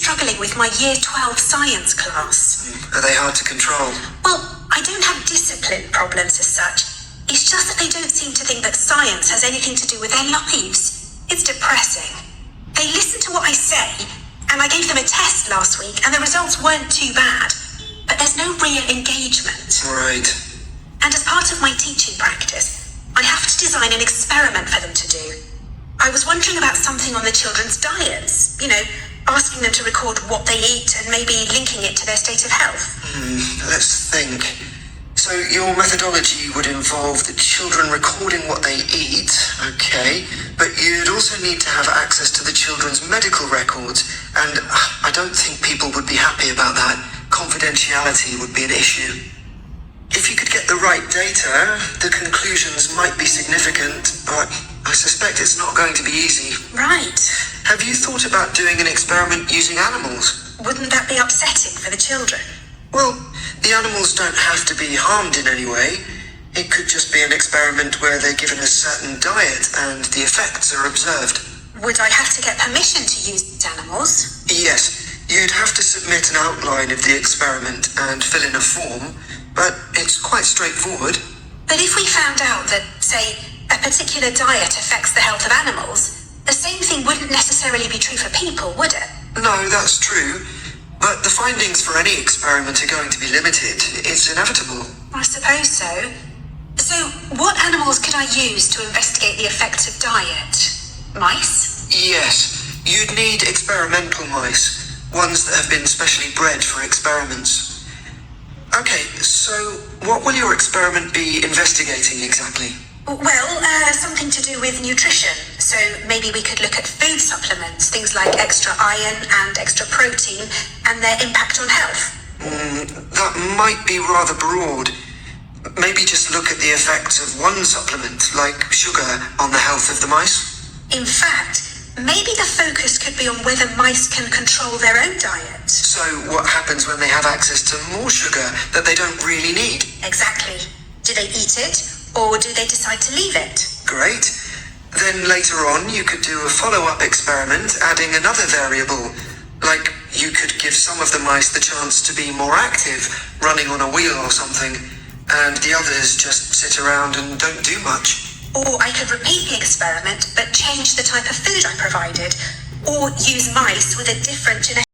struggling with my Year 12 science class. Are they hard to control? Well, I don't have discipline problems as such. It's just that they don't seem to think that science has anything to do with their lives. It's depressing. They listen to what I say, and I gave them a test last week, and the results weren't too bad. But there's no real engagement. Right. And as part of my teaching practice, I have to design an experiment for them to do. I was wondering about something on the children's diets. You know, asking them to record what they eat and maybe linking it to their state of health. Let's think. So your methodology would involve the children recording what they eat, okay, but you'd also need to have access to the children's medical records, and I don't think people would be happy about that. Confidentiality would be an issue. If you could get the right data, the conclusions might be significant, but I suspect it's not going to be easy. Right. Have you thought about doing an experiment using animals? Wouldn't that be upsetting for the children? Well, the animals don't have to be harmed in any way. It could just be an experiment where they're given a certain diet and the effects are observed. Would I have to get permission to use animals? Yes, you'd have to submit an outline of the experiment and fill in a form, but it's quite straightforward. But if we found out that, say, a particular diet affects the health of animals, the same thing wouldn't necessarily be true for people, would it? No, that's true. But the findings for any experiment are going to be limited. It's inevitable. I suppose so. So, what animals could I use to investigate the effects of diet? Mice? Yes, you'd need experimental mice, ones that have been specially bred for experiments. Okay, so what will your experiment be investigating exactly? Well, something to do with nutrition. So maybe we could look at food supplements, things like extra iron and extra protein, and their impact on health. That might be rather broad. Maybe just look at the effects of one supplement, like sugar, on the health of the mice. In fact, maybe the focus could be on whether mice can control their own diet. So what happens when they have access to more sugar that they don't really need? Exactly. Do they eat it? Or do they decide to leave it? Great. Then later on, you could do a follow-up experiment, adding another variable. Like, you could give some of the mice the chance to be more active, running on a wheel or something, and the others just sit around and don't do much. Or I could repeat the experiment, but change the type of food I provided, or use mice with a different genetic